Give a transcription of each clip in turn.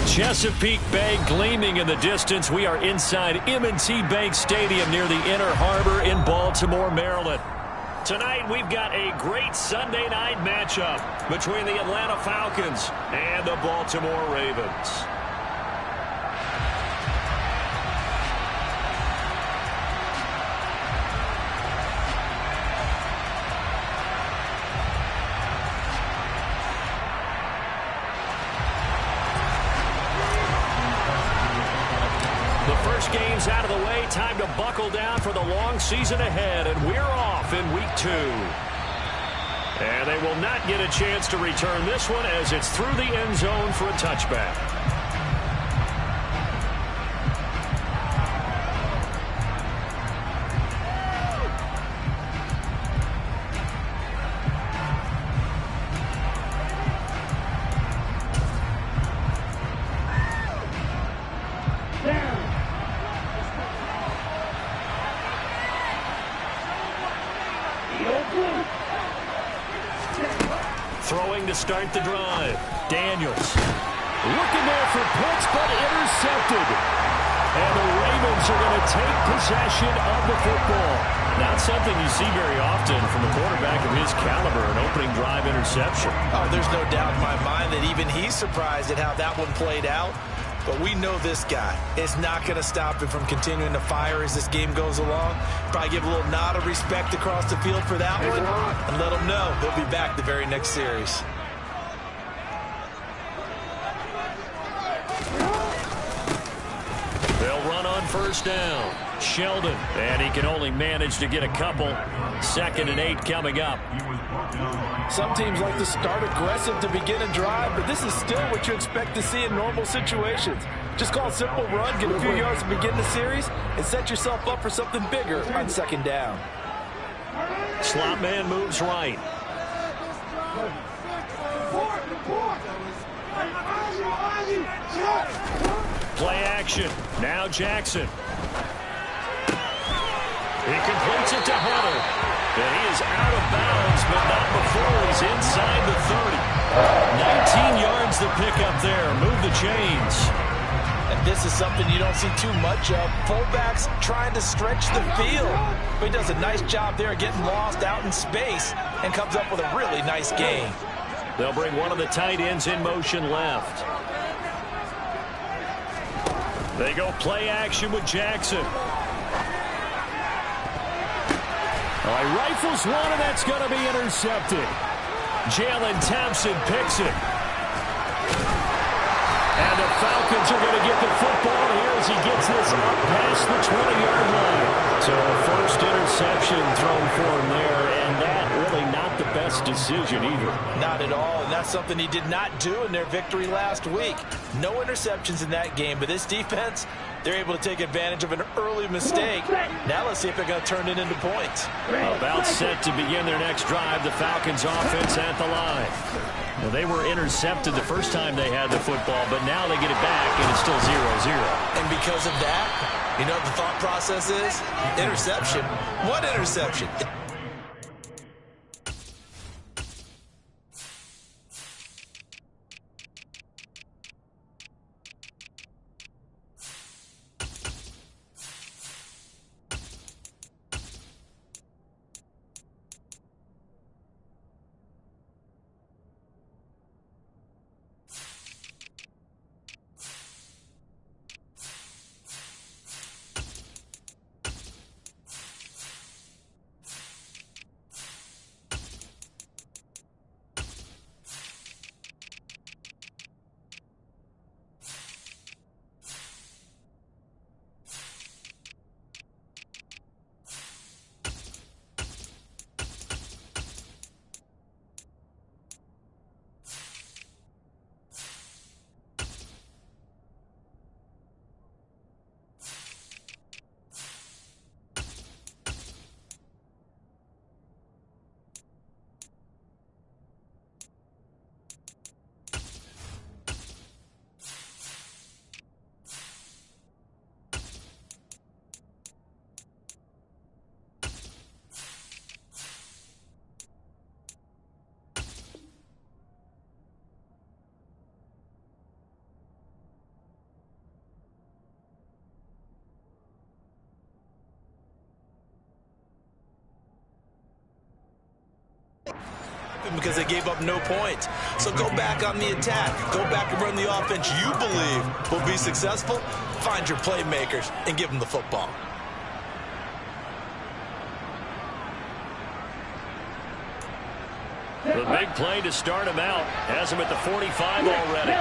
Chesapeake Bay gleaming in the distance. We are inside M&T Bank Stadium near the Inner Harbor in Baltimore, Maryland. Tonight, we've got a great Sunday night matchup between the Atlanta Falcons and the Baltimore Ravens. Games out of the way, time to buckle down for the long season ahead, and we're off in week 2. And they will not get a chance to return this one as it's through the end zone for a touchback. Throwing to start the drive. Daniels. Looking there for Pitts, but intercepted. And the Ravens are going to take possession of the football. Not something you see very often from a quarterback of his caliber, an opening drive interception. Oh, there's no doubt in my mind that even he's surprised at how that one played out. But we know this guy is not going to stop him from continuing to fire as this game goes along. Probably give a little nod of respect across the field for that one and let him know he'll be back the very next series. They'll run on first down. Sheldon, and he can only manage to get a couple. 2nd and 8 coming up. Some teams like to start aggressive to begin a drive, but this is still what you expect to see in normal situations. Just call a simple run, get a few yards to begin the series, and set yourself up for something bigger on 2nd down. Slot man moves right. Play action. Now Jackson. He completes it to Hunter. And he is out of bounds, but not before he's inside the 30. 19 yards to pick up there. Move the chains. And this is something you don't see too much of. Fullbacks trying to stretch the field. But he does a nice job there getting lost out in space and comes up with a really nice gain. They'll bring one of the tight ends in motion left. They go play action with Jackson. He rifles one, and that's going to be intercepted. Jalen Thompson picks it. And the Falcons are going to get the football here as he gets this up past the 20-yard line. So first interception thrown for him there, and that really not the best decision either. Not at all, and that's something he did not do in their victory last week. No interceptions in that game, but this defense, they're able to take advantage of an early mistake. Now let's see if they're going to turn it into points. About set to begin their next drive, the Falcons offense at the line. Well, they were intercepted the first time they had the football, but now they get it back, and it's still 0-0. And because of that, you know what the thought process is? Interception. What interception? happened because they gave up no points. So go back on the attack. Go back and run the offense you believe will be successful. Find your playmakers and give them the football. The big play to start him out has him at the 45 already.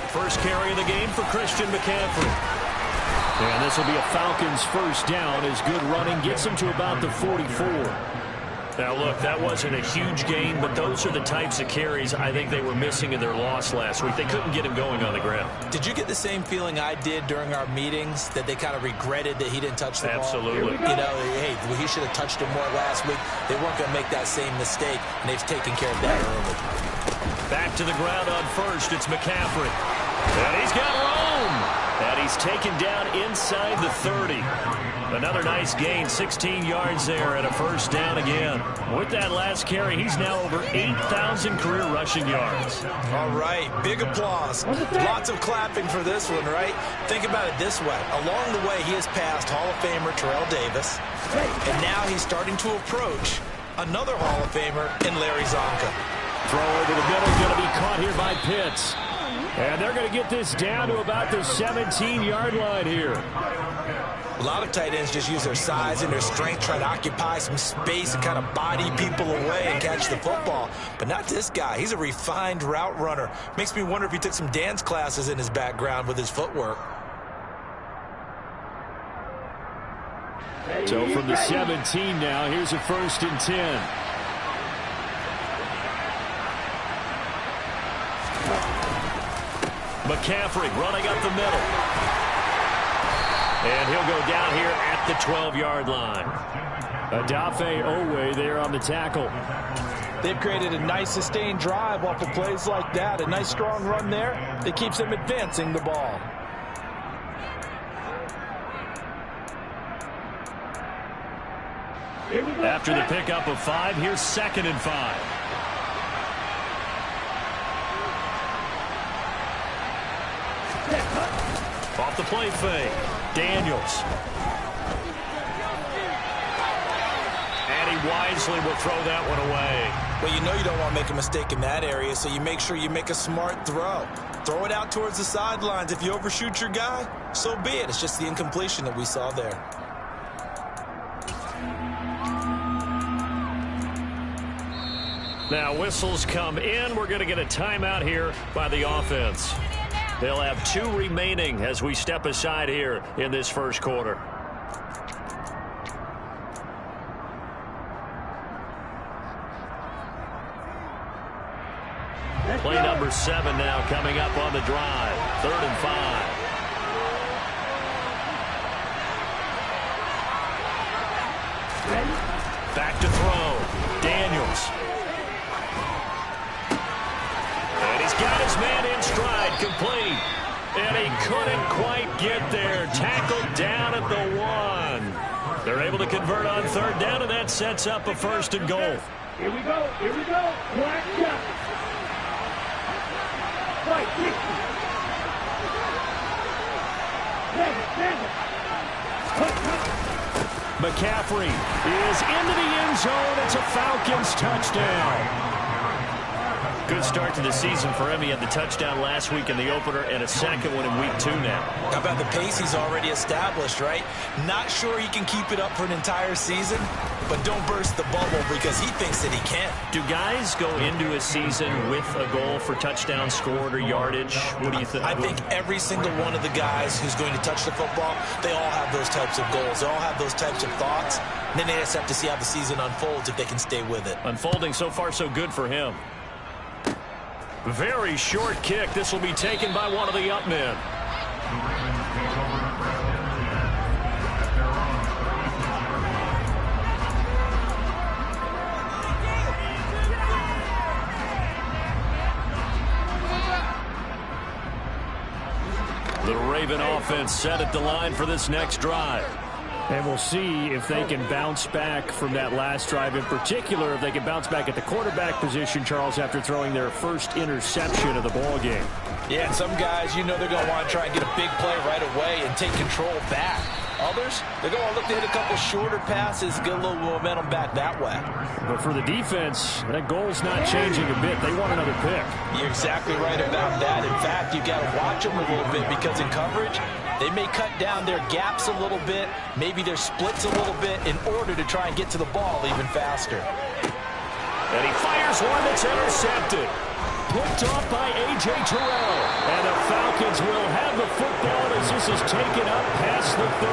First carry of the game for Christian McCaffrey. And this will be a Falcons first down as good running gets him to about the 44. Now, look, that wasn't a huge gain, but those are the types of carries I think they were missing in their loss last week. They couldn't get him going on the ground. Did you get the same feeling I did during our meetings, that they kind of regretted that he didn't touch the ball? Absolutely. You know, hey, he should have touched him more last week. They weren't going to make that same mistake, and they've taken care of that early. Back to the ground on first. It's McCaffrey. And he's got room. And he's taken down inside the 30. Another nice gain, 16 yards there and a first down again. With that last carry, he's now over 8,000 career rushing yards. All right, big applause. Lots of clapping for this one, right? Think about it this way. Along the way, he has passed Hall of Famer Terrell Davis, and now he's starting to approach another Hall of Famer in Larry Zonka. Throw over the middle, going to be caught here by Pitts. And they're going to get this down to about the 17-yard line here. A lot of tight ends just use their size and their strength, try to occupy some space and kind of body people away and catch the football. But not this guy. He's a refined route runner. Makes me wonder if he took some dance classes in his background with his footwork. So from the 17 now, here's a 1st and 10. McCaffrey running up the middle. And he'll go down here at the 12-yard line. Odafe Oweh there on the tackle. They've created a nice sustained drive off of plays like that. A nice strong run there that keeps them advancing the ball. After the pickup of 5, here's 2nd and 5. Off the play fake, Daniels. And he wisely will throw that one away. Well, you know you don't want to make a mistake in that area, so you make sure you make a smart throw. Throw it out towards the sidelines. If you overshoot your guy, so be it. It's just the incompletion that we saw there. Now whistles come in. We're going to get a timeout here by the offense. They'll have 2 remaining as we step aside here in this first quarter. Play number 7 now coming up on the drive. 3rd and 5. Back to throw. Daniels. And he's got his man in stride, complete. And he couldn't quite get there. Tackled down at the 1. They're able to convert on 3rd down, and that sets up a 1st and goal. Here we go. Here we go. Black shot. Right, 60. McCaffrey is into the end zone. It's a Falcons touchdown. Good start to the season for him. He had the touchdown last week in the opener and a 2nd one in week 2 now. How about the pace he's already established, right? Not sure he can keep it up for an entire season, but don't burst the bubble because he thinks that he can. Do guys go into a season with a goal for touchdown scored or yardage? What do you think? I think every single one of the guys who's going to touch the football, they all have those types of goals. They all have those types of thoughts. And then they just have to see how the season unfolds if they can stay with it. Unfolding so far so good for him. Very short kick. This will be taken by one of the up men. The Raven offense set at the line for this next drive. And we'll see if they can bounce back from that last drive. In particular, if they can bounce back at the quarterback position, Charles, after throwing their first interception of the ball game. Yeah, and some guys, you know they're going to want to try and get a big play right away and take control back. Others, they're going to look to hit a couple shorter passes, get a little momentum back that way. But for the defense, that goal's not changing a bit. They want another pick. You're exactly right about that. In fact, you've got to watch them a little bit because in coverage, they may cut down their gaps a little bit, maybe their splits a little bit in order to try and get to the ball even faster. And he fires one that's intercepted. Picked off by A.J. Terrell. And the Falcons will have the football as this is taken up past the 30.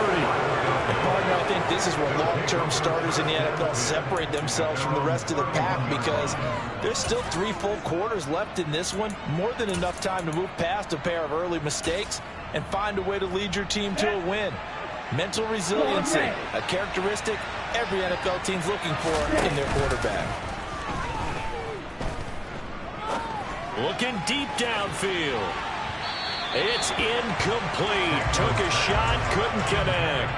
And partner, I think this is where long-term starters in the NFL separate themselves from the rest of the pack because there's still 3 full quarters left in this one. More than enough time to move past a pair of early mistakes and find a way to lead your team to a win. Mental resiliency, a characteristic every NFL team's looking for in their quarterback. Looking deep downfield. It's incomplete. Took a shot, couldn't connect.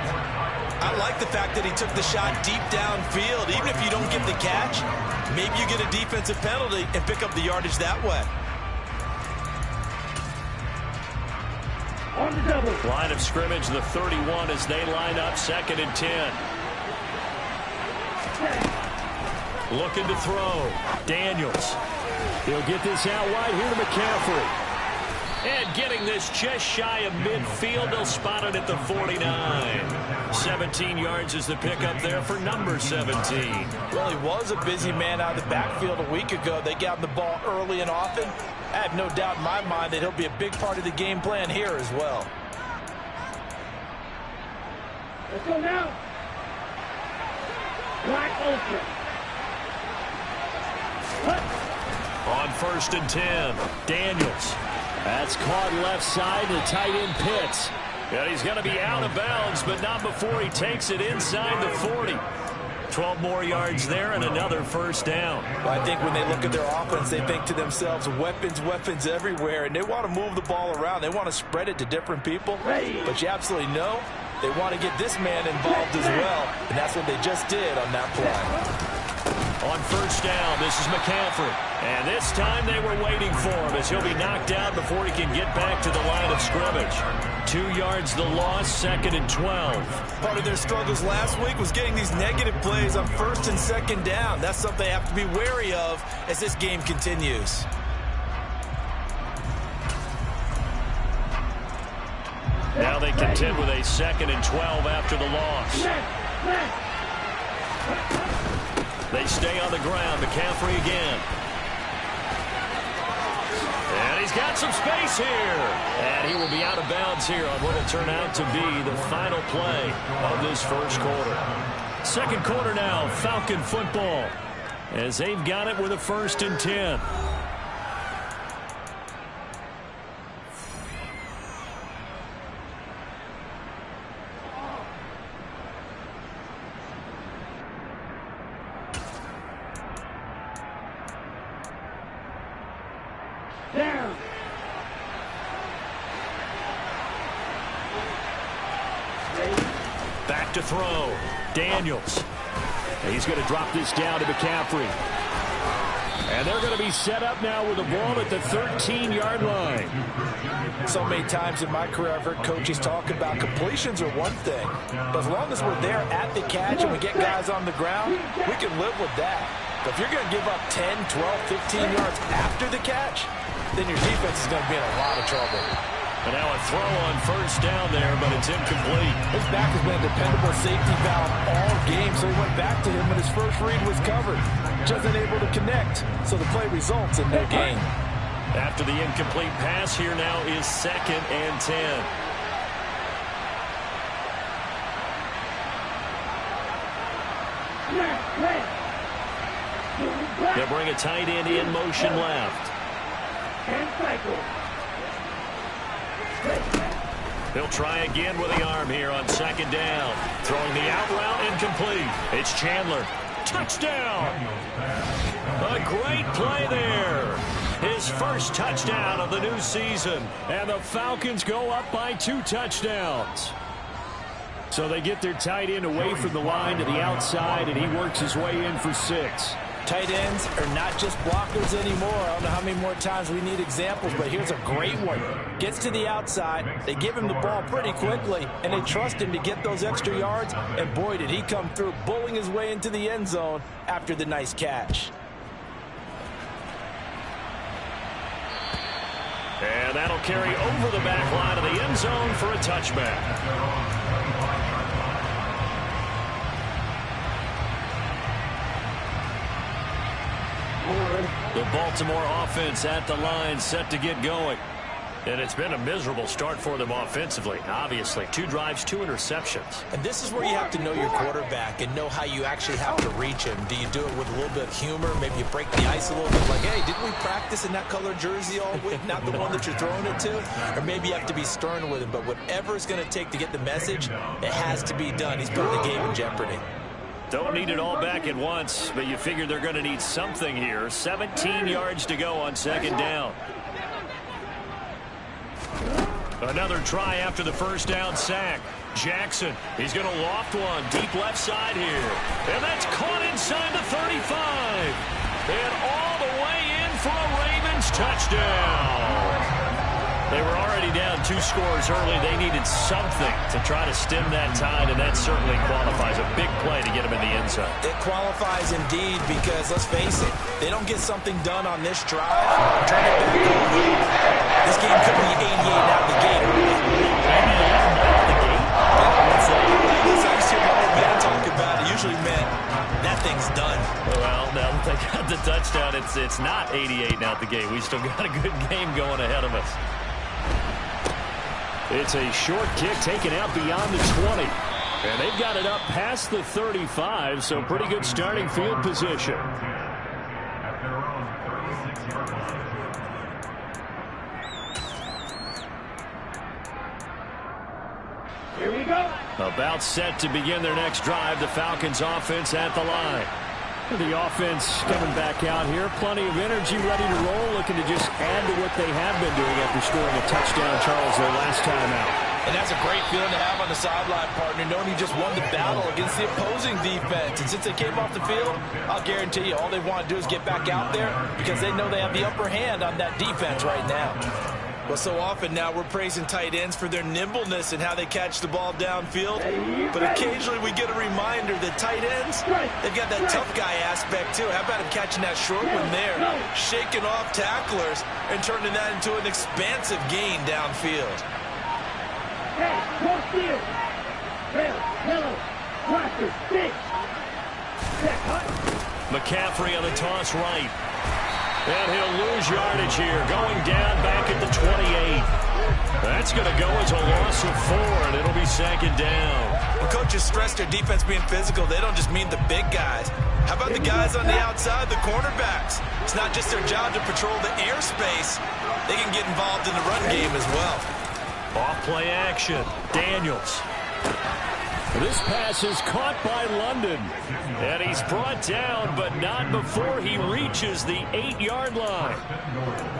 I like the fact that he took the shot deep downfield. Even if you don't get the catch, maybe you get a defensive penalty and pick up the yardage that way. On the double. Line of scrimmage, the 31 as they line up 2nd and 10. Looking to throw. Daniels. He'll get this out wide here to McCaffrey. And getting this just shy of midfield. They'll spot it at the 49. 17 yards is the pickup there for number 17. Well, he was a busy man out of the backfield a week ago. They got him the ball early and often. I have no doubt in my mind that he'll be a big part of the game plan here as well. Let's go now. Black Ultra. On 1st and 10, Daniels. That's caught left side, the tight end Pitts. And he's going to be out of bounds, but not before he takes it inside the 40. 12 more yards there and another first down. Well, I think when they look at their offense, they think to themselves, weapons everywhere, and they want to move the ball around. They want to spread it to different people, but you absolutely know they want to get this man involved as well, and that's what they just did on that play. On 1st down, this is McCaffrey. And this time they were waiting for him as he'll be knocked down before he can get back to the line of scrimmage. 2 yards the loss, 2nd and 12. Part of their struggles last week was getting these negative plays on 1st and 2nd down. That's something they have to be wary of as this game continues. Now they contend with a 2nd and 12 after the loss. They stay on the ground. McCaffrey again. And he's got some space here. And he will be out of bounds here on what will turn out to be the final play of this first quarter. 2nd quarter now, Falcon football, as they've got it with a 1st and 10. Down. Back to throw. Daniels. He's going to drop this down to McCaffrey. And they're going to be set up now with the ball at the 13-yard line. So many times in my career I've heard coaches talk about completions are one thing, but as long as we're there at the catch and we get guys on the ground, we can live with that. But if you're going to give up 10, 12, 15 yards after the catch, then your defense is going to be in a lot of trouble. And now a throw on 1st down there, but it's incomplete. His back has been a dependable safety valve all game, so he went back to him when his first read was covered. Just unable to connect, so the play results in no gain. After the incomplete pass, here now is 2nd and 10. They'll bring a tight end in motion left. And cycle. He'll try again with the arm here on 2nd down. Throwing the out route incomplete. It's Chandler. Touchdown! A great play there. His first touchdown of the new season. And the Falcons go up by 2 touchdowns. So they get their tight end away from the line to the outside, and he works his way in for 6. Tight ends are not just blockers anymore. I don't know how many more times we need examples, but here's a great one. Gets to the outside, they give him the ball pretty quickly, and they trust him to get those extra yards, and boy, did he come through, bowling his way into the end zone after the nice catch. And that'll carry over the back line of the end zone for a touchback. The Baltimore offense at the line, set to get going. And it's been a miserable start for them offensively. Obviously, 2 drives, 2 interceptions. And this is where you have to know your quarterback and know how you actually have to reach him. Do you do it with a little bit of humor? Maybe you break the ice a little bit, like, hey, didn't we practice in that color jersey all week? Not the one that you're throwing it to? Or maybe you have to be stern with him. But whatever it's going to take to get the message, it has to be done. He's putting the game in jeopardy. Don't need it all back at once, but you figure they're going to need something here. 17 yards to go on second down. Another try after the first down sack. Jackson, he's going to loft one deep left side here. And that's caught inside the 35. And all the way in for a Ravens touchdown. They were already down 2 scores early. They needed something to try to stem that tide, and that certainly qualifies. A big play to get them in the end zone. It qualifies indeed because, let's face it, they don't get something done on this drive. Turn it back over. This game could be 88 out the gate. 88 out the gate? I used to hear my old man talk about it. Usually meant that thing's done. Well, now that they got the touchdown, it's not 88 out the gate. We still got a good game going ahead of us. It's a short kick taken out beyond the 20. And they've got it up past the 35, so pretty good starting field position. Here we go. About set to begin their next drive, the Falcons offense at the line. The offense coming back out here. Plenty of energy, ready to roll, looking to just add to what they have been doing after scoring a touchdown, Charles, their last time out. And that's a great feeling to have on the sideline, partner, knowing you just won the battle against the opposing defense. And since they came off the field, I'll guarantee you all they want to do is get back out there because they know they have the upper hand on that defense right now. Well, so often now we're praising tight ends for their nimbleness and how they catch the ball downfield. But occasionally we get a reminder that tight ends, they've got that tough guy aspect too. How about him catching that short one there, shaking off tacklers and turning that into an expansive gain downfield. Hey, cross field. Red, yellow, blaster, stick. Check, hut. McCaffrey on the toss right. And he'll lose yardage here, going down back at the 28. That's going to go as a loss of 4, and it'll be second down. When coaches stress their defense being physical, they don't just mean the big guys. How about the guys on the outside, the cornerbacks? It's not just their job to patrol the airspace. They can get involved in the run game as well. Off-play action. Daniels. This pass is caught by London. And he's brought down, but not before he reaches the 8-yard line.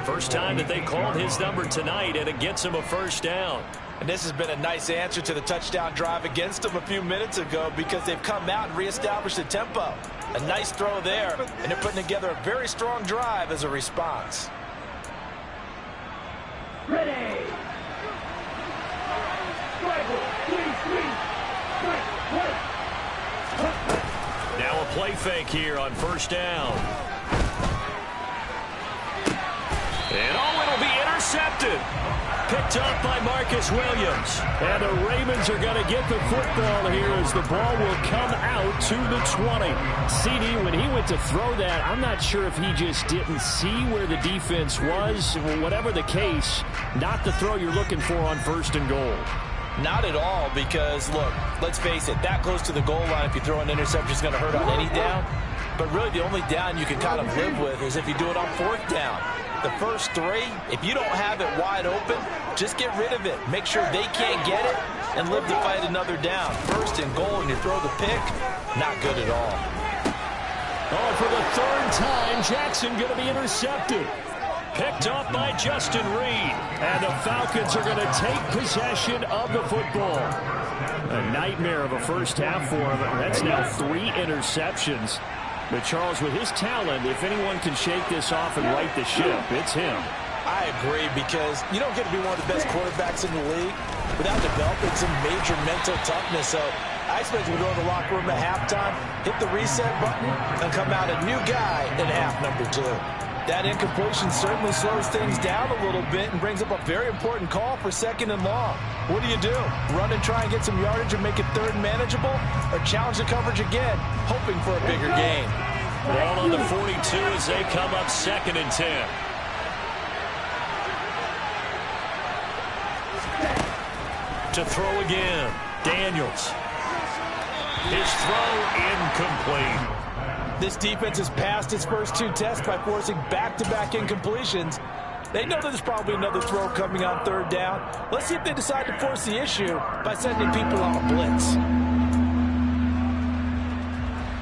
First time that they called his number tonight, and it gets him a first down. And this has been a nice answer to the touchdown drive against them a few minutes ago because they've come out and reestablished the tempo. A nice throw there, and they're putting together a very strong drive as a response. Ready. Now a play fake here on first down. And it'll be intercepted. Picked up by Marcus Williams. And the Ravens are going to get the football here as the ball will come out to the 20. CD, when he went to throw that, I'm not sure if he just didn't see where the defense was. Whatever the case, not the throw you're looking for on first and goal. Not at all because, look, let's face it, that close to the goal line, if you throw an interception, is going to hurt on any down. But really the only down you can kind of live with is if you do it on fourth down. The first 3, if you don't have it wide open, just get rid of it. Make sure they can't get it and live to fight another down. First and goal and you throw the pick, not good at all. Oh, for the 3rd time, Jackson going to be intercepted. Picked off by Justin Reed. And the Falcons are going to take possession of the football. A nightmare of a first half for him. That's now 3 interceptions. But, Charles, with his talent, if anyone can shake this off and right the ship, it's him. I agree, because you don't get to be one of the best quarterbacks in the league without developing some major mental toughness. So I expect we go to the locker room at halftime, hit the reset button, and come out a new guy in half number 2. That incompletion certainly slows things down a little bit and brings up a very important call for 2nd and long. What do? Run and try and get some yardage and make it 3rd and manageable, or challenge the coverage again, hoping for a bigger gain? Ball on the 42 as they come up 2nd and 10. To throw again, Daniels. His throw incomplete. This defense has passed its first 2 tests by forcing back-to-back incompletions. They know there's probably another throw coming on 3rd down. Let's see if they decide to force the issue by sending people on a blitz.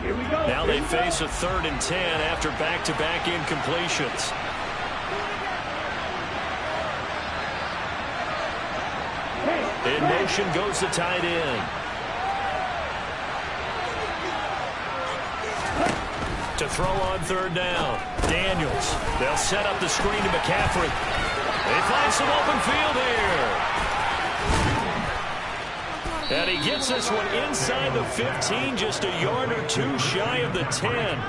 Here we go. Now they face a 3rd and 10 after back-to-back incompletions. In motion goes the tight end. To throw on 3rd down. Daniels. They'll set up the screen to McCaffrey. They find some open field here. And he gets this one inside the 15, just a yard or 2 shy of the 10.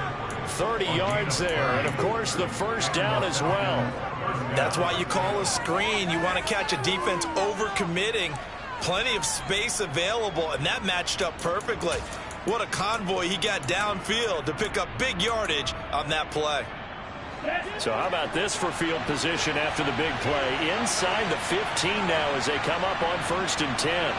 30 yards there, and of course the 1st down as well. That's why you call a screen. You want to catch a defense overcommitting. Plenty of space available, and that matched up perfectly. What a convoy he got downfield to pick up big yardage on that play. So how about this for field position after the big play? Inside the 15 now as they come up on 1st and 10.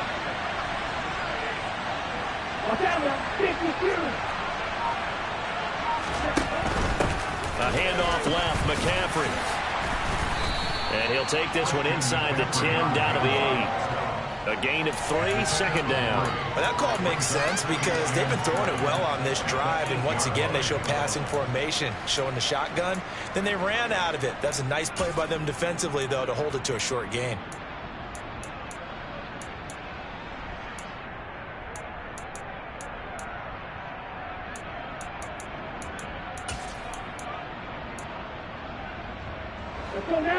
A handoff left, McCaffrey. And he'll take this one inside the 10, down to the 8. A gain of 3, 2nd down. Well, that call makes sense because they've been throwing it well on this drive, and once again they show passing formation, showing the shotgun. Then they ran out of it. That's a nice play by them defensively, though, to hold it to a short gain.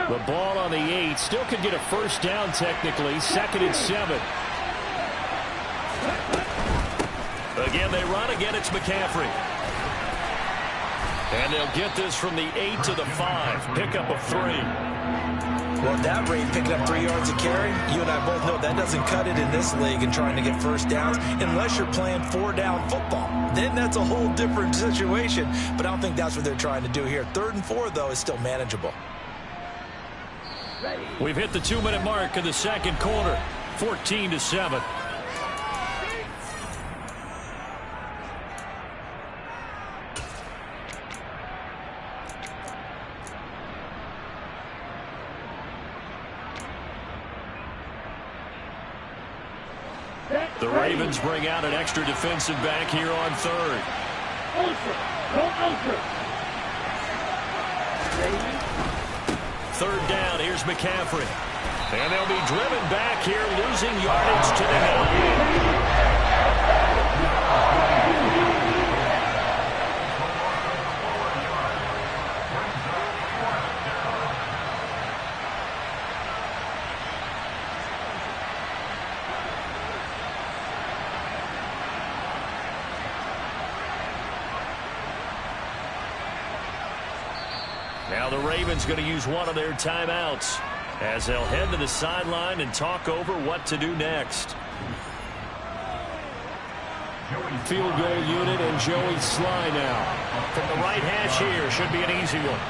The ball on the 8. Still could get a 1st down technically. 2nd and 7. Again, they run. Again, it's McCaffrey. And they'll get this from the 8 to the 5. Pickup of 3. Well, at that rate, picking up 3 yards a carry, you and I both know that doesn't cut it in this league and trying to get 1st downs unless you're playing 4-down football. Then that's a whole different situation, but I don't think that's what they're trying to do here. 3rd and 4, though, is still manageable. We've hit the 2-minute mark in the 2nd quarter. 14-7. The Ravens bring out an extra defensive back here on 3rd. Ultra. Go ultra. 3rd down, here's McCaffrey. And they'll be driven back here, losing yardage to the 9. Now the Ravens going to use one of their timeouts as they'll head to the sideline and talk over what to do next. Field goal unit and Joey Sly now. From the right hash here, should be an easy one.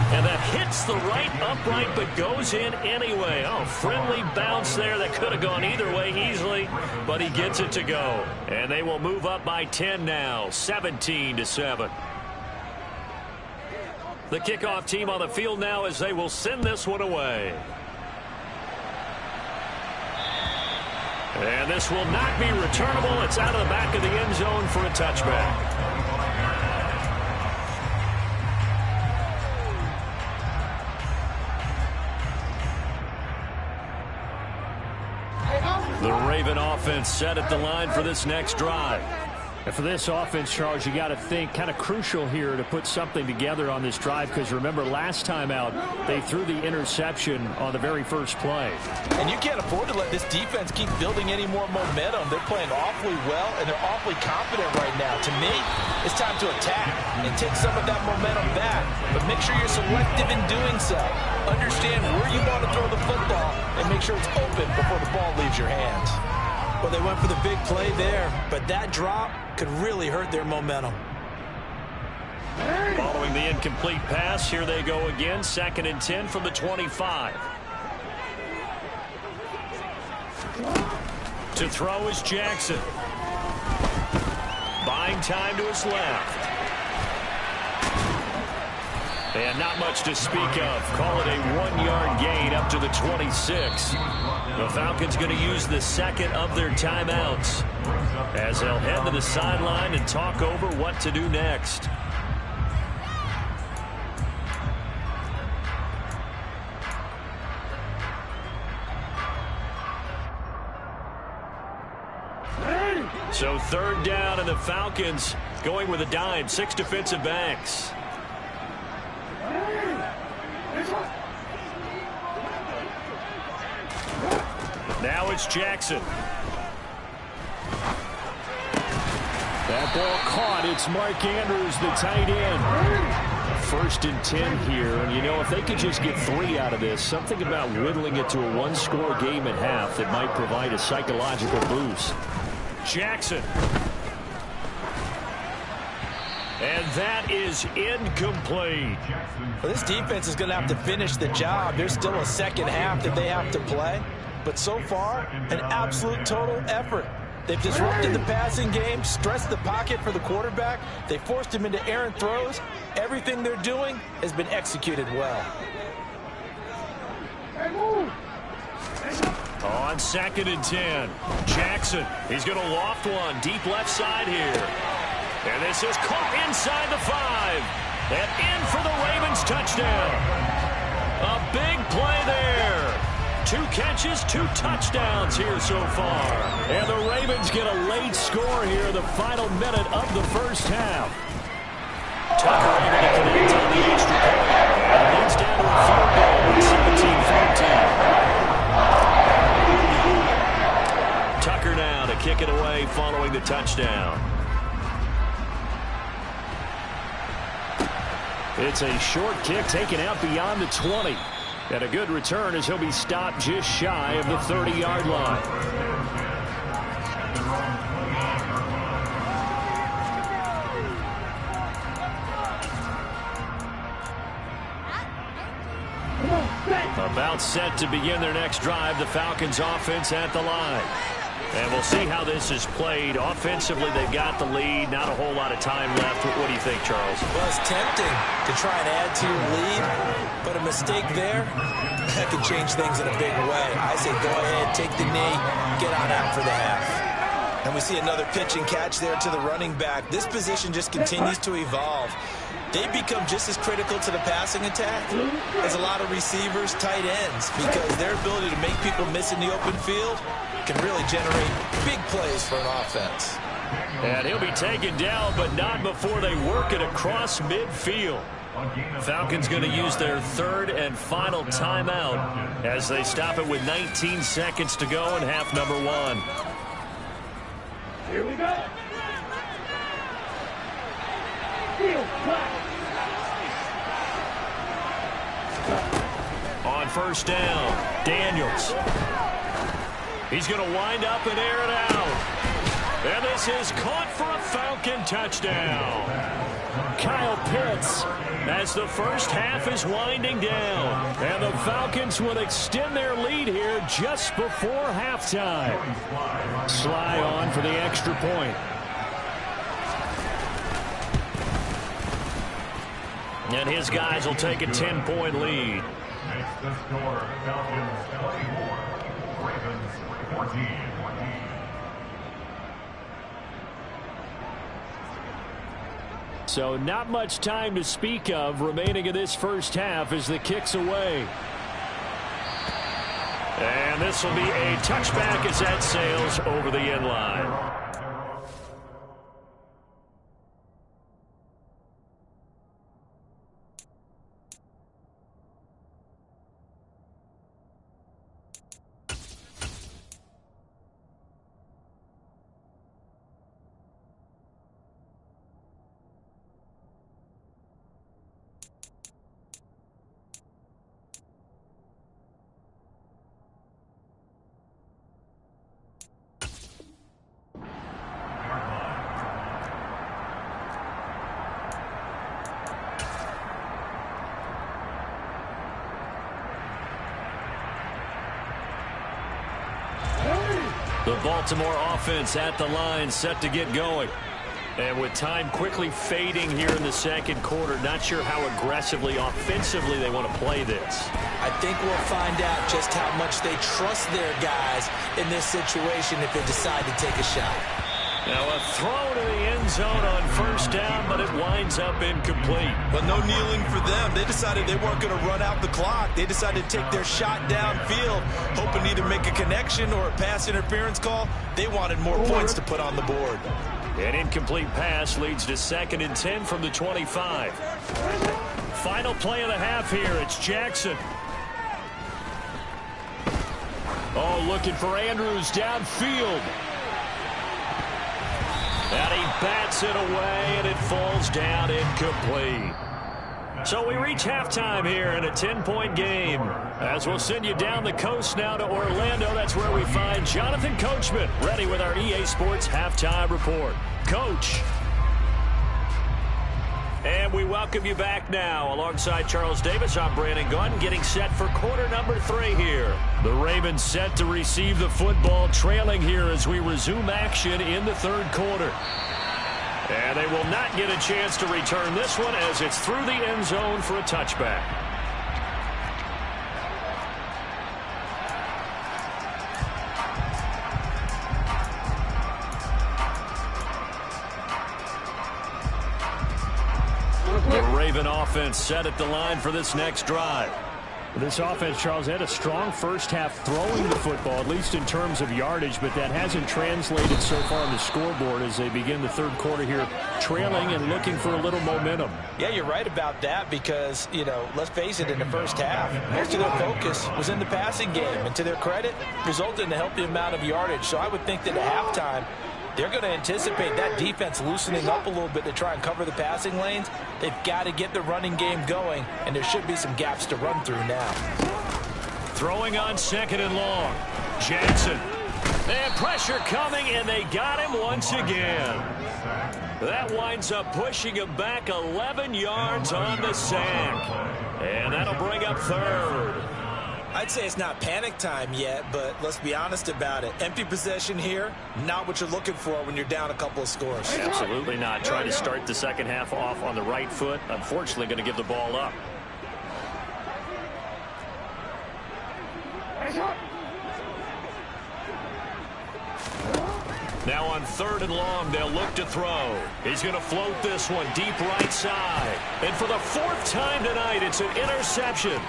And that hits the right upright but goes in anyway. Oh, friendly bounce there that could have gone either way easily, but he gets it to go. And they will move up by 10 now, 17-7. The kickoff team on the field now as they will send this one away. And this will not be returnable. It's out of the back of the end zone for a touchback. The Raven offense set at the line for this next drive. And for this offense, Charles, you got to think kind of crucial here to put something together on this drive, because remember last time out they threw the interception on the very first play. And you can't afford to let this defense keep building any more momentum. They're playing awfully well, and they're awfully confident right now. To me, it's time to attack and take some of that momentum back. But make sure you're selective in doing so. Understand where you want to throw the football and make sure it's open before the ball leaves your hands. Well, they went for the big play there, but that drop could really hurt their momentum. Following the incomplete pass, here they go again. 2nd and 10 from the 25. To throw is Jackson. Buying time to his left. And not much to speak of. Call it a 1-yard gain up to the 26. The Falcons going to use the second of their timeouts as they'll head to the sideline and talk over what to do next. So 3rd down, and the Falcons going with a dime. 6 defensive backs. Now it's Jackson. That ball caught. It's Mark Andrews, the tight end. 1st and 10 here. And, you know, if they could just get 3 out of this, something about whittling it to a 1-score game at half that might provide a psychological boost. Jackson. And that is incomplete. Well, this defense is going to have to finish the job. There's still a second half that they have to play. But so far, an absolute total effort. They've disrupted the passing game, stressed the pocket for the quarterback. They forced him into errant throws. Everything they're doing has been executed well. On 2nd and 10, Jackson. He's going to loft one deep left side here. And this is caught inside the 5. And in for the Ravens touchdown. A big play there. 2 catches, 2 touchdowns here so far. And the Ravens get a late score here, the final minute of the first half. Tucker able to connect on the extra point. And it leads down to a field goal, 17-14. Tucker now to kick it away following the touchdown. It's a short kick taken out beyond the 20. And a good return as he'll be stopped just shy of the 30-yard line. About set to begin their next drive, the Falcons offense at the line. And we'll see how this is played. Offensively, they've got the lead. Not a whole lot of time left. What do you think, Charles? Well, it's tempting to try and add to your lead, but a mistake there, that could change things in a big way. I say go ahead, take the knee, get on out for the half. And we see another pitch and catch there to the running back. This position just continues to evolve. They become just as critical to the passing attack as a lot of receivers, tight ends, because their ability to make people miss in the open field can really generate big plays for an offense. And he'll be taken down, but not before they work it across midfield. Falcons going to use their 3rd and final timeout as they stop it with 19 seconds to go in half number 1. Here we go. Field flat. On 1st down, Daniels. He's going to wind up and air it out. And this is caught for a Falcon touchdown. Kyle Pitts as the first half is winding down. And the Falcons will extend their lead here just before halftime. Sly on for the extra point. And his guys will take a 10-point lead. Makes the score Falcons 24, Ravens 14. So not much time to speak of remaining in this first half as the kick's away. And this will be a touchback as that sails over the end line. The Baltimore offense at the line, set to get going. And with time quickly fading here in the second quarter, not sure how aggressively, offensively they want to play this. I think we'll find out just how much they trust their guys in this situation if they decide to take a shot. Now a throw to the end zone on first down, but it winds up incomplete. But no kneeling for them. They decided they weren't going to run out the clock. They decided to take their shot downfield, hoping to either make a connection or a pass interference call. They wanted more points to put on the board. An incomplete pass leads to 2nd and 10 from the 25. Final play of the half here. It's Jackson. Oh, looking for Andrews downfield. And he bats it away, and it falls down incomplete. So we reach halftime here in a 10-point game. As we'll send you down the coast now to Orlando, that's where we find Jonathan Coachman, ready with our EA Sports Halftime Report. Coach. And we welcome you back now. Alongside Charles Davis, I'm Brandon Gunn, getting set for quarter number 3 here. The Ravens set to receive the football, trailing here as we resume action in the third quarter. And they will not get a chance to return this one as it's through the end zone for a touchback. The Raven offense set at the line for this next drive. This offense, Charles, had a strong first half throwing the football, at least in terms of yardage, but that hasn't translated so far on the scoreboard as they begin the third quarter here, trailing and looking for a little momentum. Yeah, you're right about that because, you know, let's face it, in the first half, most of their focus was in the passing game. And to their credit, resulted in a healthy amount of yardage. So I would think that at halftime, they're going to anticipate that defense loosening up a little bit to try and cover the passing lanes. They've got to get the running game going, and there should be some gaps to run through now. Throwing on 2nd and long. Jackson. And pressure coming, and they got him once again. That winds up pushing him back 11 yards on the sack. And that'll bring up 3rd. I'd say it's not panic time yet, but let's be honest about it. Empty possession here, not what you're looking for when you're down a couple of scores. Absolutely not. Trying to start the second half off on the right foot. Unfortunately, going to give the ball up. Now on 3rd and long, they'll look to throw. He's going to float this one deep right side. And for the 4th time tonight, it's an interception.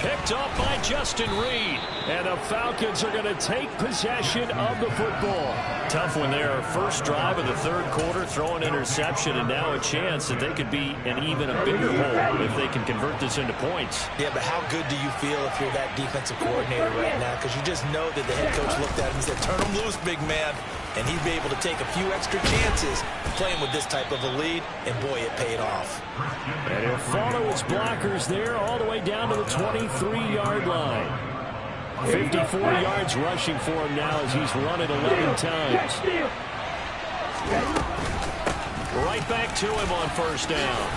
Picked up by Justin Reed. And the Falcons are going to take possession of the football. Tough one there. First drive of the third quarter, throw an interception, and now a chance that they could be in even a bigger hole if they can convert this into points. Yeah, but how good do you feel if you're that defensive coordinator right now? Because you just know that the head coach looked at him and said, turn him loose, big man. And he'd be able to take a few extra chances playing with this type of a lead, and boy, it paid off. And he'll follow his blockers there all the way down to the 23-yard line. 54 yards rushing for him now as he's run it 11 times. Right back to him on first down.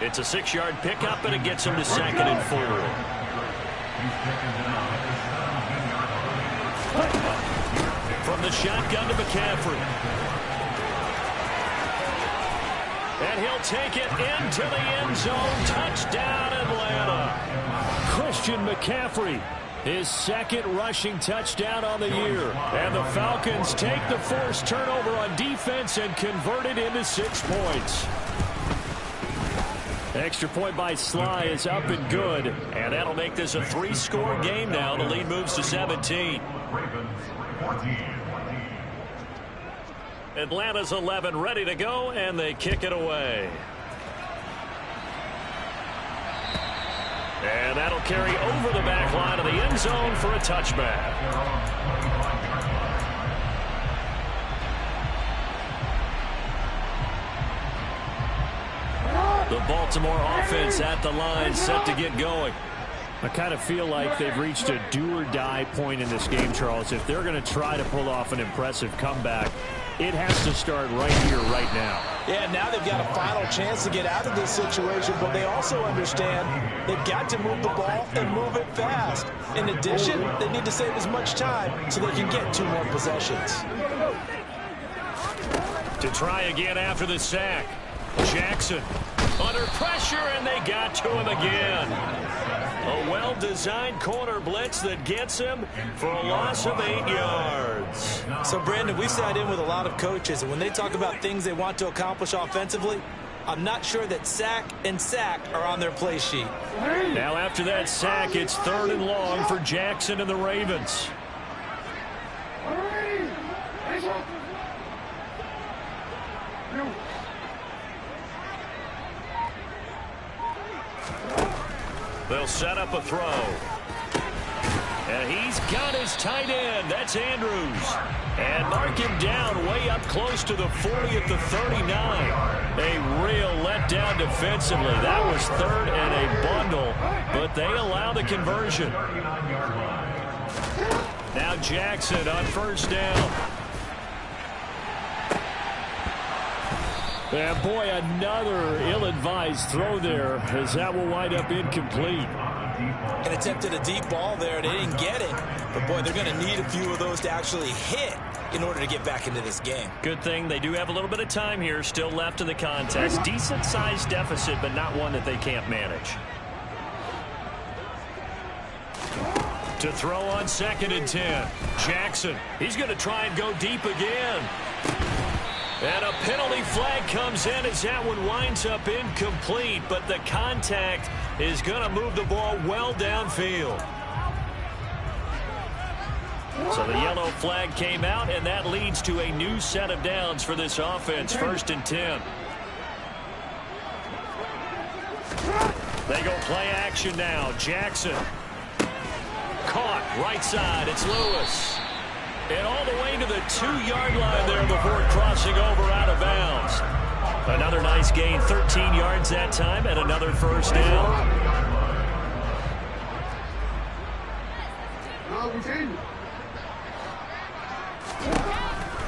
It's a 6-yard pickup, and it gets him to 2nd and 4. From the shotgun to McCaffrey. And he'll take it into the end zone. Touchdown, Atlanta. Christian McCaffrey, his 2nd rushing touchdown on the year. And the Falcons take the forced turnover on defense and convert it into 6 points. Extra point by Sly is up and good. And that'll make this a 3-score game now. The lead moves to 17. Ravens 14. Atlanta's 11 ready to go, and they kick it away. And that'll carry over the back line of the end zone for a touchback. The Baltimore offense at the line, set to get going. I kind of feel like they've reached a do-or-die point in this game, Charles. If they're going to try to pull off an impressive comeback, it has to start right here, right now. Yeah, now they've got a final chance to get out of this situation, but they also understand they've got to move the ball and move it fast. In addition, they need to save as much time so they can get 2 more possessions. To try again after the sack. Jackson under pressure, and they got to him again. A well-designed corner blitz that gets him for a loss of 8 yards. So, Brandon, we've sat in with a lot of coaches, and when they talk about things they want to accomplish offensively, I'm not sure that sack and sack are on their play sheet. Now after that sack, it's 3rd and long for Jackson and the Ravens. They'll set up a throw. And he's got his tight end. That's Andrews. And mark him down way up close to the 40 at the 39. A real letdown defensively. That was 3rd and a bundle, but they allow the conversion. Now Jackson on 1st down. And boy, another ill-advised throw there, as that will wind up incomplete. And attempted a deep ball there. They didn't get it. But, boy, they're going to need a few of those to actually hit in order to get back into this game. Good thing they do have a little bit of time here still left in the contest. Decent-sized deficit, but not one that they can't manage. To throw on 2nd and 10. Jackson, he's going to try and go deep again. And a penalty flag comes in as that one winds up incomplete, but the contact is going to move the ball well downfield. So the yellow flag came out, and that leads to a new set of downs for this offense. 1st and 10. They go play action now. Jackson. Caught right side. It's Lewis. And all the way to the 2-yard line there before crossing over out of bounds. Another nice gain, 13 yards that time, and another 1st down.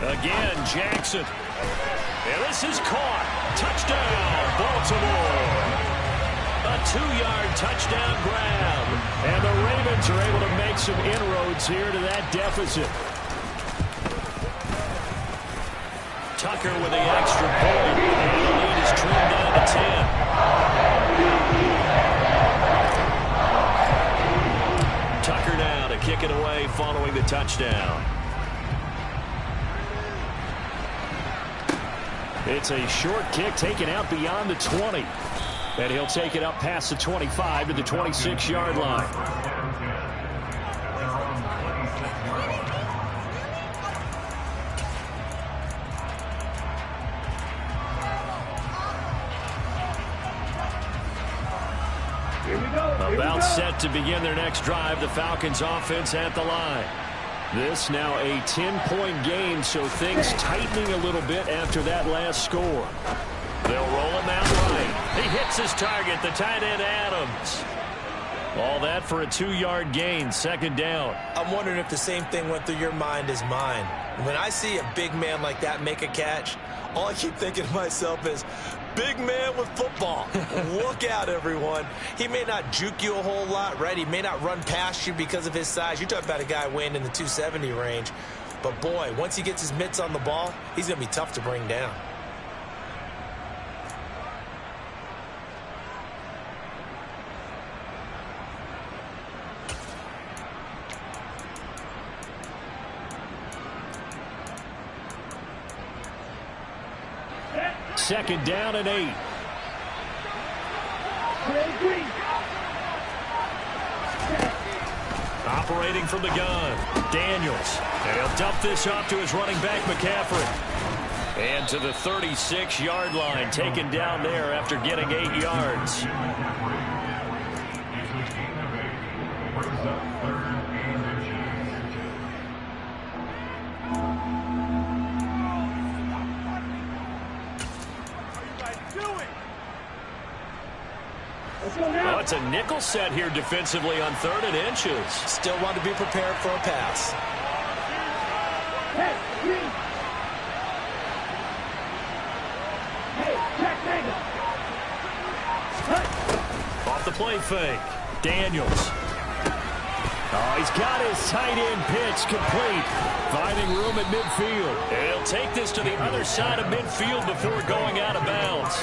Again, Jackson. And this is caught. Touchdown, Baltimore. A 2-yard touchdown grab. And the Ravens are able to make some inroads here to that deficit. Tucker with the extra point, and the lead is trimmed down to 10. Tucker now to kick it away following the touchdown. It's a short kick taken out beyond the 20. And he'll take it up past the 25 to the 26-yard line. About set to begin their next drive, the Falcons offense at the line. This now a 10-point game, so things tightening a little bit after that last score. They'll roll him out right. He hits his target, the tight end Adams. All that for a 2-yard gain, 2nd down. I'm wondering if the same thing went through your mind as mine. When I see a big man like that make a catch, all I keep thinking to myself is, big man with football. Look out, everyone. He may not juke you a whole lot, right? He may not run past you because of his size. You're talking about a guy weighing in the 270 range. But, boy, once he gets his mitts on the ball, he's going to be tough to bring down. Second down and 8. Operating from the gun, Daniels. And he'll dump this off to his running back, McCaffrey. And to the 36-yard line, taken down there after getting 8 yards. Oh, it's a nickel set here defensively on 3rd and inches. Still want to be prepared for a pass. Off the play fake. Daniels. Oh, he's got his tight end pitch complete. Finding room at midfield. And he'll take this to the other side of midfield before going out of bounds.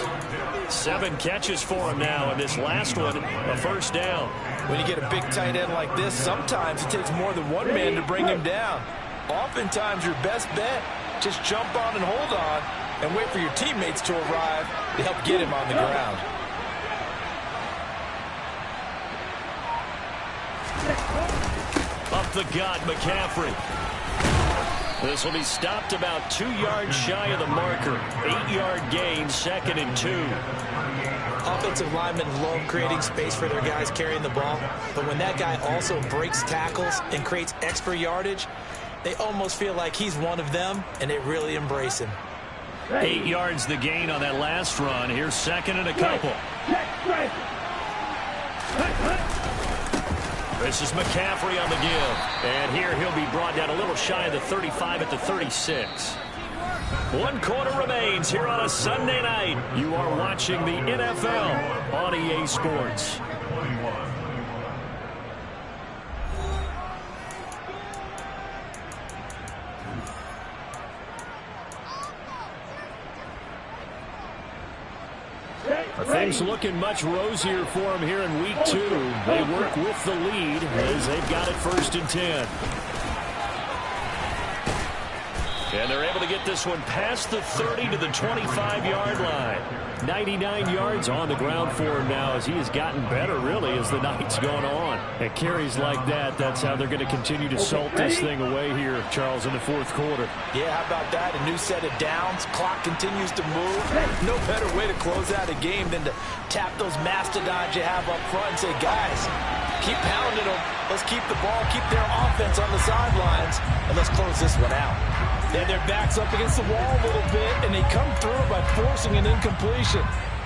7 catches for him now, and this last one, a first down. When you get a big tight end like this, sometimes it takes more than one man to bring him down. Oftentimes, your best bet, just jump on and hold on and wait for your teammates to arrive to help get him on the ground. Up the gut, McCaffrey. This will be stopped about 2 yards shy of the marker. 8-yard gain, 2nd and 2. Offensive linemen love creating space for their guys carrying the ball, but when that guy also breaks tackles and creates extra yardage, they almost feel like he's one of them, and they really embrace him. 8 yards the gain on that last run. Here's 2nd and a couple. This is McCaffrey on the give. And here he'll be brought down a little shy of the 35 at the 36. 1 quarter remains here on a Sunday night. You are watching the NFL on EA Sports. Things looking much rosier for them here in week 2. They work with the lead as they've got it 1st and 10. And they're able to get this one past the 30 to the 25-yard line. 99 yards on the ground for him now as he has gotten better, really, as the night's gone on. At carries like that, that's how they're going to continue to salt this thing away here, Charles, in the 4th quarter. Yeah, how about that? A new set of downs. Clock continues to move. No better way to close out a game than to tap those mastodons you have up front and say, guys, keep pounding them. Let's keep the ball, keep their offense on the sidelines, and let's close this one out. They have their backs up against the wall a little bit, and they come through by forcing an incompletion.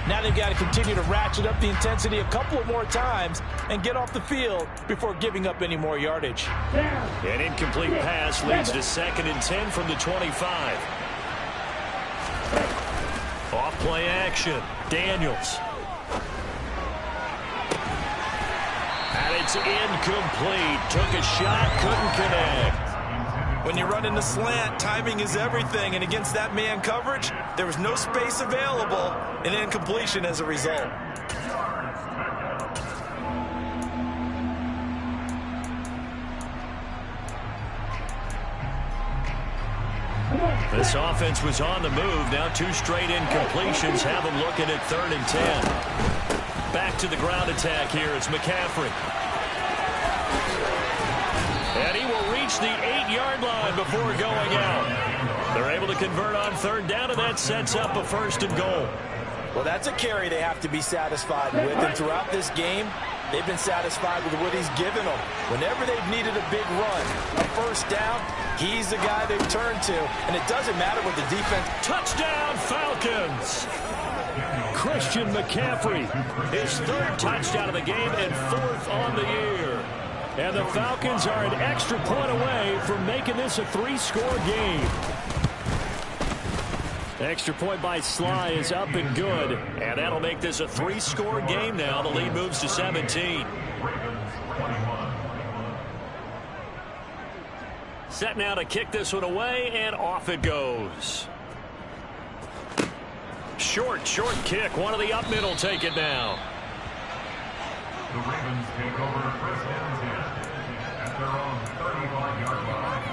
Now they've got to continue to ratchet up the intensity a couple of more times and get off the field before giving up any more yardage. An incomplete pass leads to 2nd and 10 from the 25. Off play action. Daniels. And it's incomplete. Took a shot, couldn't connect. When you run in the slant, timing is everything, and against that man coverage, there was no space available, and incompletion as a result. This offense was on the move. Now 2 straight incompletions have them looking at 3rd and 10. Back to the ground attack here. It's McCaffrey. And he will reach the 8-yard line before going out. They're able to convert on 3rd down, and that sets up a 1st and goal. Well, that's a carry they have to be satisfied with, and throughout this game, they've been satisfied with what he's given them. Whenever they've needed a big run, a 1st down, he's the guy they've turned to, and it doesn't matter what the defense... Touchdown, Falcons! Christian McCaffrey, his 3rd touchdown of the game and 4th on the year. And the Falcons are an extra point away from making this a 3-score game. Extra point by Sly is up and good. And that'll make this a 3-score game now. The lead moves to 17. Set now to kick this one away, and off it goes. Short kick. One of the up middle take it now. The Ravens take over 1st and 10 at their own 35-yard line.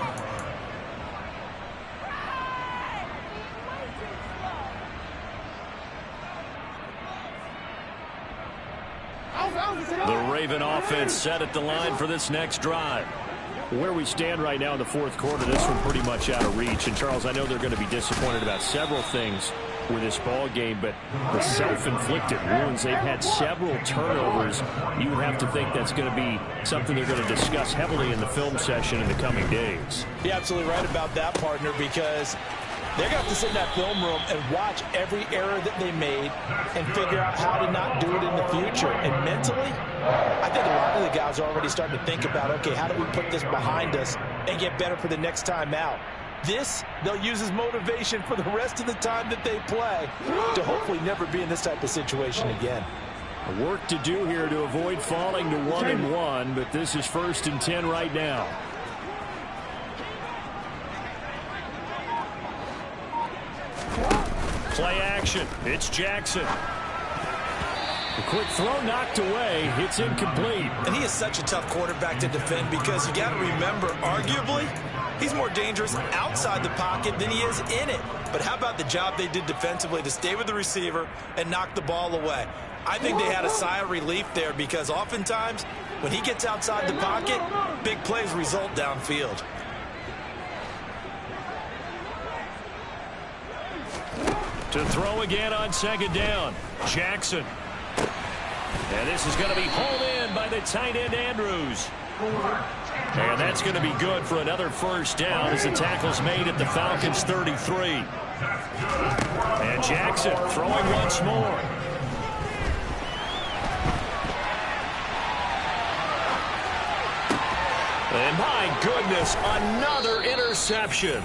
The Raven offense set at the line for this next drive. Where we stand right now in the fourth quarter, this one pretty much out of reach. And, Charles, I know they're going to be disappointed about several things with this ball game, but the self-inflicted wounds, they've had several turnovers. You would have to think that's going to be something they're going to discuss heavily in the film session in the coming days. You're absolutely right about that, partner, because they're going to have to sit in that film room and watch every error that they made and figure out how to not do it in the future. And mentally, I think a lot of the guys are already starting to think about, okay, how do we put this behind us and get better for the next time out? This, they'll use as motivation for the rest of the time that they play to hopefully never be in this type of situation again. Work to do here to avoid falling to 1-1, but this is 1st and 10 right now. Play action. It's Jackson. The quick throw knocked away. It's incomplete. And he is such a tough quarterback to defend because you got to remember, arguably, he's more dangerous outside the pocket than he is in it. But how about the job they did defensively to stay with the receiver and knock the ball away? I think they had a sigh of relief there because oftentimes when he gets outside the pocket, big plays result downfield. To throw again on 2nd down. Jackson. And this is going to be hauled in by the tight end Andrews. And that's going to be good for another 1st down as the tackle's made at the Falcons 33. And Jackson throwing once more. And my goodness, another interception.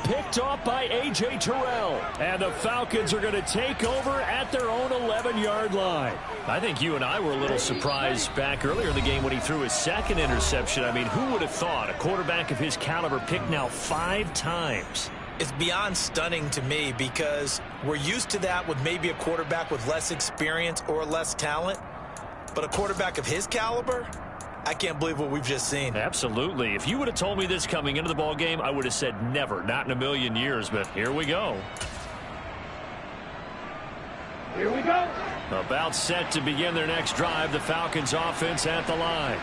Picked off by A.J. Terrell. And the Falcons are going to take over at their own 11-yard line. I think you and I were a little surprised back earlier in the game when he threw his 2nd interception. I mean, who would have thought a quarterback of his caliber picked now 5 times? It's beyond stunning to me because we're used to that with maybe a quarterback with less experience or less talent. But a quarterback of his caliber, I can't believe what we've just seen. Absolutely. If you would have told me this coming into the ball game, I would have said never, not in a million years. But here we go. Here we go. About set to begin their next drive, the Falcons offense at the line.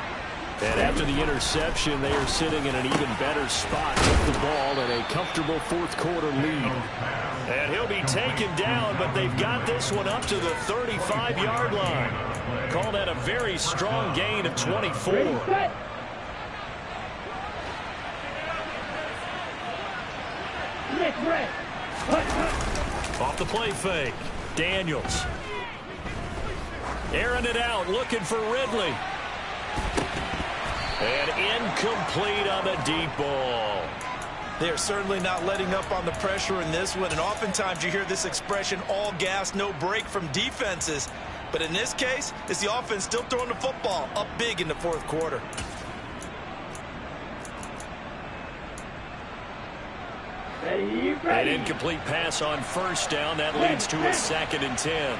And after the interception, they are sitting in an even better spot with the ball and a comfortable 4th quarter lead. And he'll be taken down, but they've got this one up to the 35-yard line. Call that a very strong gain of 24. Off the play fake. Daniels. Airing it out, looking for Ridley. And incomplete on the deep ball. They're certainly not letting up on the pressure in this one. And oftentimes you hear this expression, all gas, no break from defenses. But in this case, it's the offense still throwing the football up big in the 4th quarter. An incomplete pass on 1st down. That leads to a 2nd and 10.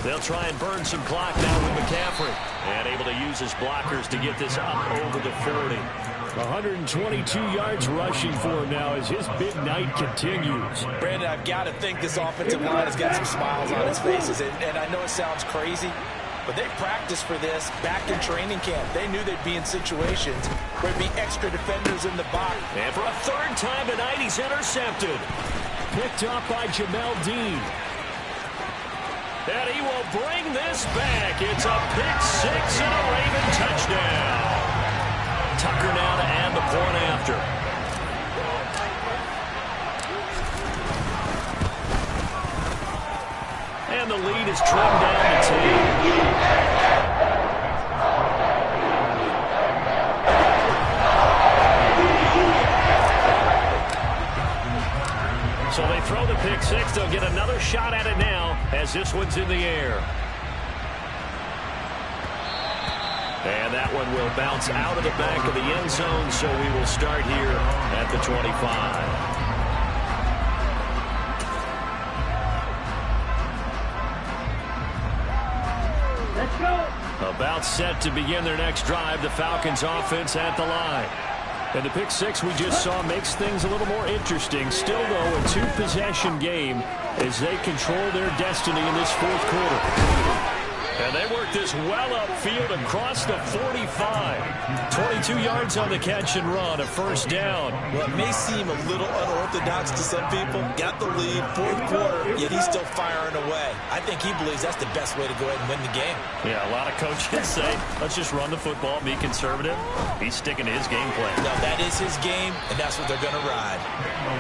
They'll try and burn some clock now with McCaffrey. And able to use his blockers to get this up over the 40. 122 yards rushing for him now as his big night continues. Brandon, I've got to think this offensive line has got some smiles on its faces. And I know it sounds crazy, but they practiced for this back in training camp. They knew they'd be in situations where there'd be extra defenders in the box. And for a 3rd time tonight, he's intercepted. Picked up by Jamel Dean. And he will bring this back. It's a pick 6 and a Raven touchdown. Tucker now to add the point after. And the lead is trimmed down to 10. So they throw the pick 6. They'll get another shot at it now as this one's in the air. And that one will bounce out of the back of the end zone, so we will start here at the 25. Let's go. About set to begin their next drive, the Falcons offense at the line. And the pick 6 we just saw makes things a little more interesting. Still, though, a 2-possession game as they control their destiny in this 4th quarter. And they work this well upfield across the 45. 22 yards on the catch and run, a first down. Well, it may seem a little unorthodox to some people. Got the lead, fourth quarter, yet he's still firing away. I think he believes that's the best way to go ahead and win the game. Yeah, a lot of coaches say, let's just run the football, be conservative. He's sticking to his game plan. No, that is his game, and that's what they're going to ride.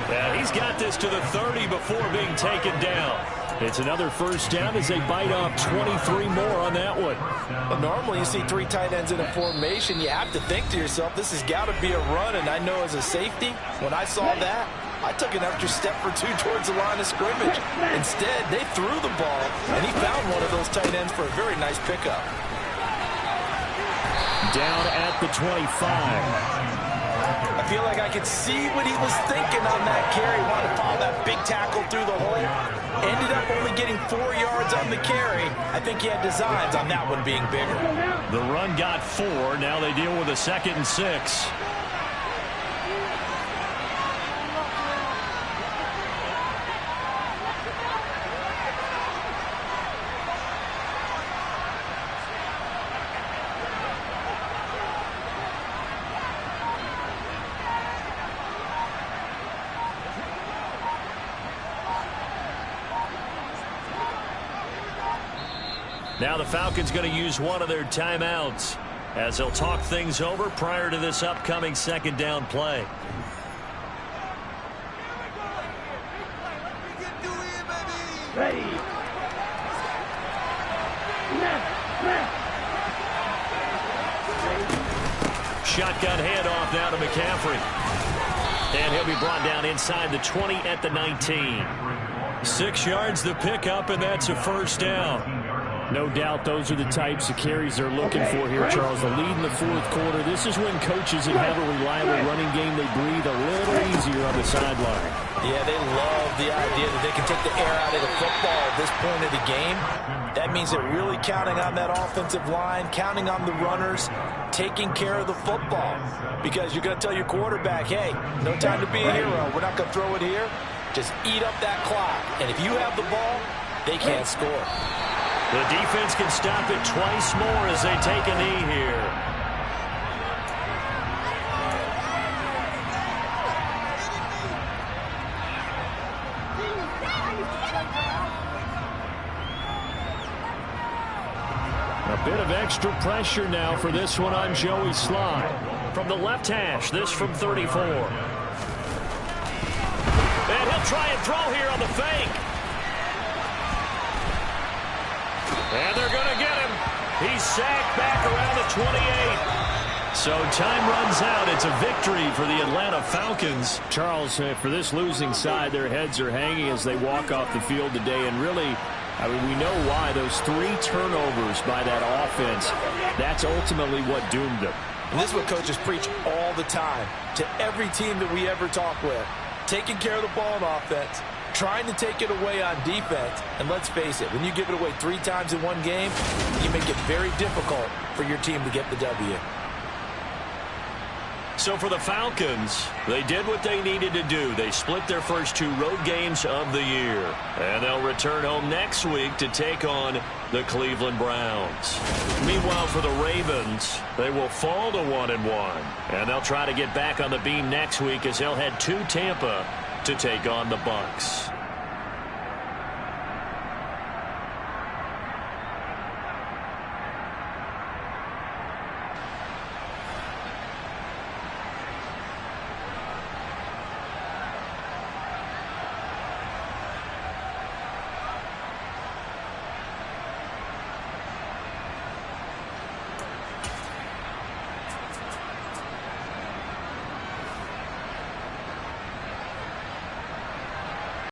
Yeah, he's got this to the 30 before being taken down. It's another first down as they bite off 23 more on that one. Well, normally you see three tight ends in a formation. You have to think to yourself, this has got to be a run. And I know as a safety, when I saw that, I took an extra step or two towards the line of scrimmage. Instead, they threw the ball, and he found one of those tight ends for a very nice pickup. Down at the 25. I feel like I could see what he was thinking on that carry. Wanted to follow that big tackle through the hole. Ended up only getting 4 yards on the carry. I think he had designs on that one being bigger. The run got 4. Now they deal with a 2nd and 6. Now the Falcons going to use one of their timeouts as they'll talk things over prior to this upcoming 2nd down play. Ready. Shotgun handoff now to McCaffrey. And he'll be brought down inside the 20 at the 19. 6 yards the pickup, and that's a first down. No doubt those are the types of carries they're looking for here, Charles. The lead in the fourth quarter. This is when coaches that have a reliable running game, they breathe a little easier on the sideline. Yeah, they love the idea that they can take the air out of the football at this point of the game. That means they're really counting on that offensive line, counting on the runners, taking care of the football. Because you're going to tell your quarterback, hey, no time to be a hero. We're not going to throw it here. Just eat up that clock. And if you have the ball, they can't score. The defense can stop it twice more as they take a knee here. A bit of extra pressure now for this one on Joey Slye. From the left hash, this from 34. And he'll try and throw here on the fake. And they're going to get him. He's sacked back around the 28. So time runs out. It's a victory for the Atlanta Falcons. Charles, for this losing side, their heads are hanging as they walk off the field today. And really, I mean, we know why. Those 3 turnovers by that offense, that's ultimately what doomed them. And this is what coaches preach all the time to every team that we ever talk with. Taking care of the ball on offense, trying to take it away on defense. And let's face it, when you give it away 3 times in one game, you make it very difficult for your team to get the W. So for the Falcons, they did what they needed to do. They split their first 2 road games of the year. And they'll return home next week to take on the Cleveland Browns. Meanwhile, for the Ravens, they will fall to 1-1. And they'll try to get back on the beam next week as they'll head to Tampa to take on the Bucs.